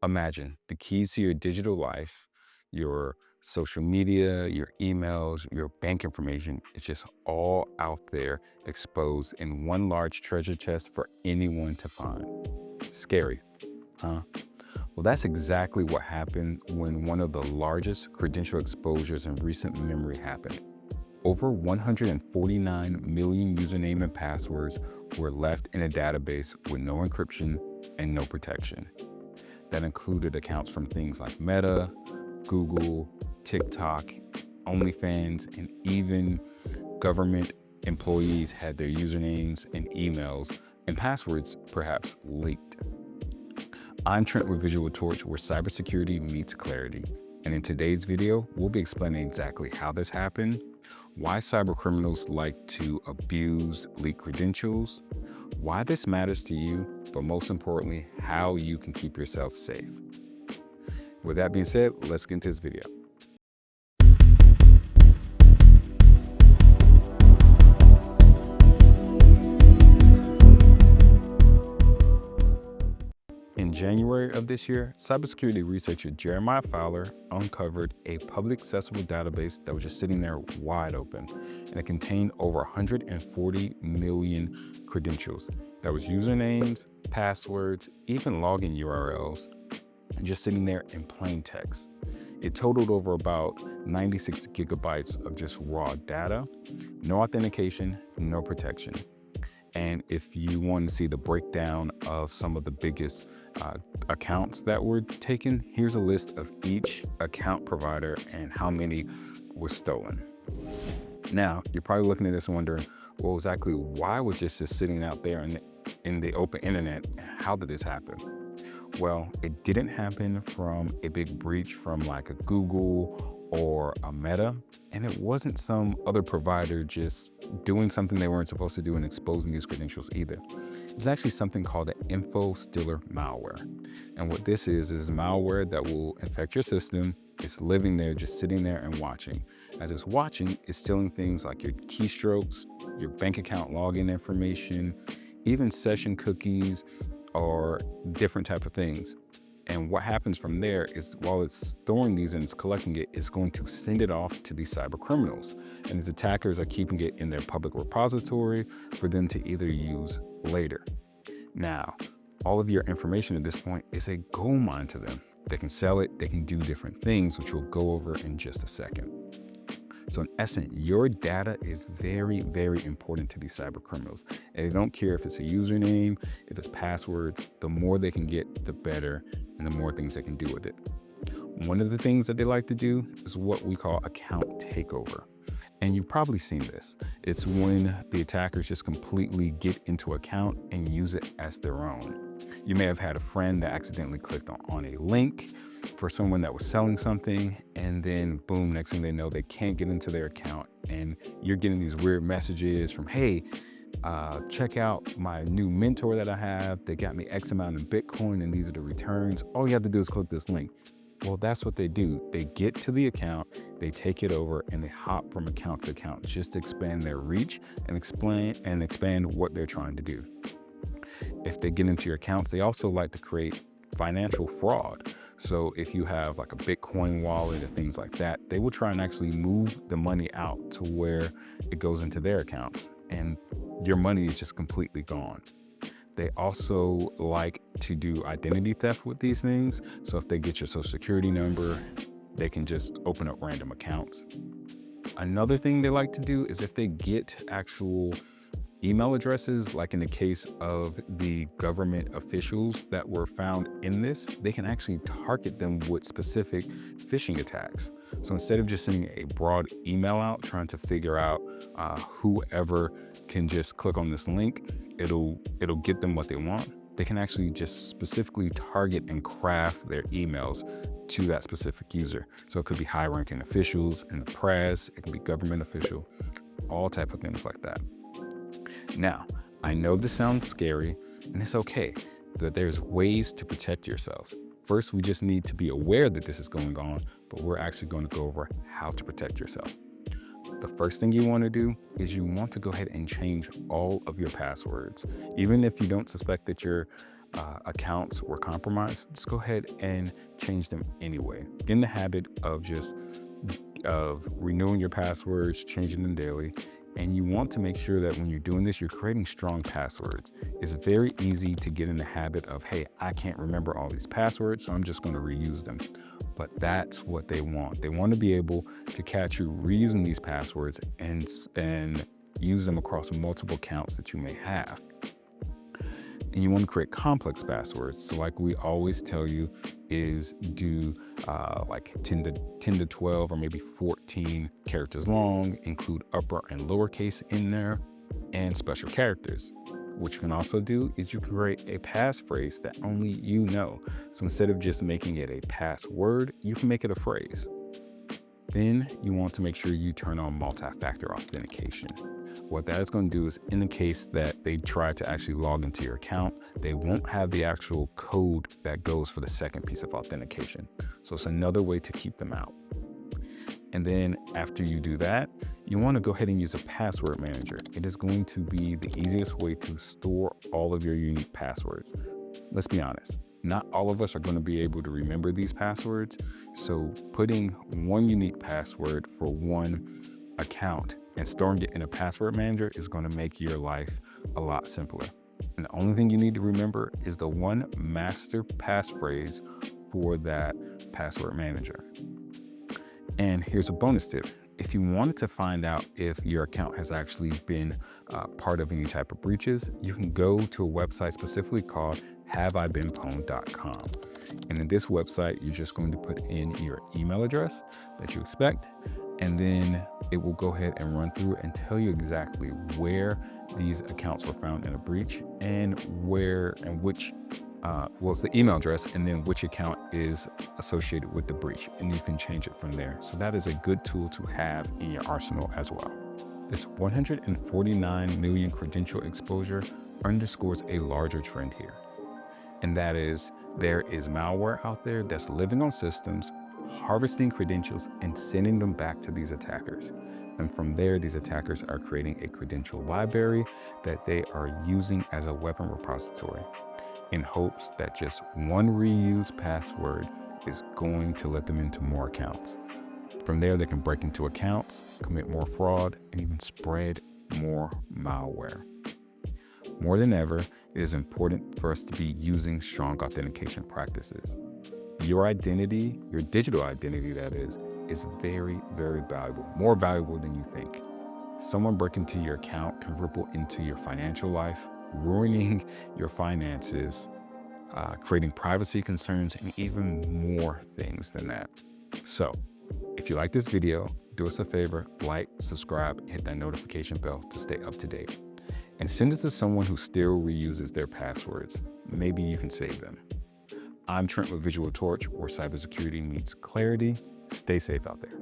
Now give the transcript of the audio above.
Imagine the keys to your digital life, your social media, your emails, your bank information. It's just all out there exposed in one large treasure chest for anyone to find. Scary, huh? Well, that's exactly what happened when one of the largest credential exposures in recent memory happened. Over 149 million username and passwords were left in a database with no encryption and no protection. That included accounts from things like Meta, Google, TikTok, OnlyFans, and even government employees had their usernames and emails and passwords perhaps leaked. I'm Trent with Visual Torch, where cybersecurity meets clarity. And in today's video, we'll be explaining exactly how this happened, why cybercriminals like to abuse leaked credentials, why this matters to you, but most importantly, how you can keep yourself safe. With that being said, let's get into this video. In January of this year, cybersecurity researcher Jeremiah Fowler uncovered a public accessible database that was just sitting there wide open, and it contained over 140 million credentials. That was usernames, passwords, even login URLs, and just sitting there in plain text. It totaled over about 96 gigabytes of just raw data, no authentication, no protection. And if you want to see the breakdown of some of the biggest accounts that were taken, here's a list of each account provider and how many were stolen. Now, you're probably looking at this and wondering, well, exactly why was this just sitting out there in the open internet? How did this happen? Well, it didn't happen from a big breach from like a Google or a Meta, and it wasn't some other provider just doing something they weren't supposed to do and exposing these credentials either. It's actually something called an info stealer malware. And what this is malware that will infect your system. It's living there, just sitting there and watching. As it's watching, it's stealing things like your keystrokes, your bank account login information, even session cookies, or different type of things. And what happens from there is while it's storing these and it's collecting it, it's going to send it off to these cyber criminals. And these attackers are keeping it in their public repository for them to either use later. Now, all of your information at this point is a gold mine to them. They can sell it, they can do different things, which we'll go over in just a second. So in essence, your data is very, very important to these cyber criminals. And they don't care if it's a username, if it's passwords, the more they can get, the better, and the more things they can do with it. One of the things that they like to do is what we call account takeover. And you've probably seen this. It's when the attackers just completely get into account and use it as their own. You may have had a friend that accidentally clicked on a link for someone that was selling something, and then boom, next thing they know, they can't get into their account, and you're getting these weird messages from, hey, check out my new mentor that I have. They got me X amount in Bitcoin, and these are the returns. All you have to do is click this link. Well, that's what they do. They get to the account, they take it over, and they hop from account to account just to expand their reach and expand what they're trying to do. If they get into your accounts, they also like to create financial fraud. So if you have like a Bitcoin wallet or things like that, they will try and actually move the money out to where it goes into their accounts and your money is just completely gone. They also like to do identity theft with these things. So if they get your social security number, they can just open up random accounts. Another thing they like to do is if they get actual email addresses, like in the case of the government officials that were found in this, they can actually target them with specific phishing attacks. So instead of just sending a broad email out, trying to figure out whoever can just click on this link, it'll get them what they want. They can actually just specifically target and craft their emails to that specific user. So it could be high-ranking officials in the press, it can be government official, all type of things like that. Now, I know this sounds scary, and it's okay, but there's ways to protect yourselves. First, we just need to be aware that this is going on, but we're actually going to go over how to protect yourself. The first thing you want to do is you want to go ahead and change all of your passwords. Even if you don't suspect that your accounts were compromised, just go ahead and change them anyway. Get in the habit of renewing your passwords, changing them daily. And you want to make sure that when you're doing this, you're creating strong passwords. It's very easy to get in the habit of, hey, I can't remember all these passwords, so I'm just going to reuse them. But that's what they want. They want to be able to catch you reusing these passwords and use them across multiple accounts that you may have. And you want to create complex passwords. So like we always tell you is do like 10 to 12 or maybe 14 characters long, include upper and lowercase in there, and special characters. What you can also do is you can create a passphrase that only you know. So instead of just making it a password, you can make it a phrase. Then you want to make sure you turn on multi-factor authentication. What that is going to do is, in the case that they try to actually log into your account, they won't have the actual code that goes for the second piece of authentication. So it's another way to keep them out. And then after you do that, you want to go ahead and use a password manager. It is going to be the easiest way to store all of your unique passwords. Let's be honest, not all of us are going to be able to remember these passwords. So putting one unique password for one account and storing it in a password manager is going to make your life a lot simpler. And the only thing you need to remember is the one master passphrase for that password manager. And here's a bonus tip. If you wanted to find out if your account has actually been part of any type of breaches, you can go to a website specifically called haveibeenpwned.com. And in this website, you're just going to put in your email address that you expect, and then it will go ahead and run through and tell you exactly where these accounts were found in a breach and where and which it's the email address and then which account is associated with the breach, and you can change it from there. So that is a good tool to have in your arsenal as well. This 149 million credential exposure underscores a larger trend here. And that is, there is malware out there that's living on systems, harvesting credentials and sending them back to these attackers. And from there, these attackers are creating a credential library that they are using as a weapon repository, in hopes that just one reused password is going to let them into more accounts. From there, they can break into accounts, commit more fraud, and even spread more malware. More than ever, it is important for us to be using strong authentication practices. Your identity, your digital identity that is very, very valuable, more valuable than you think. Someone breaking into your account can ripple into your financial life, ruining your finances, creating privacy concerns, and even more things than that. So if you like this video, do us a favor, like, subscribe, hit that notification bell to stay up to date. And send it to someone who still reuses their passwords. Maybe you can save them. I'm Trent with Visual Torch, where cybersecurity meets clarity. Stay safe out there.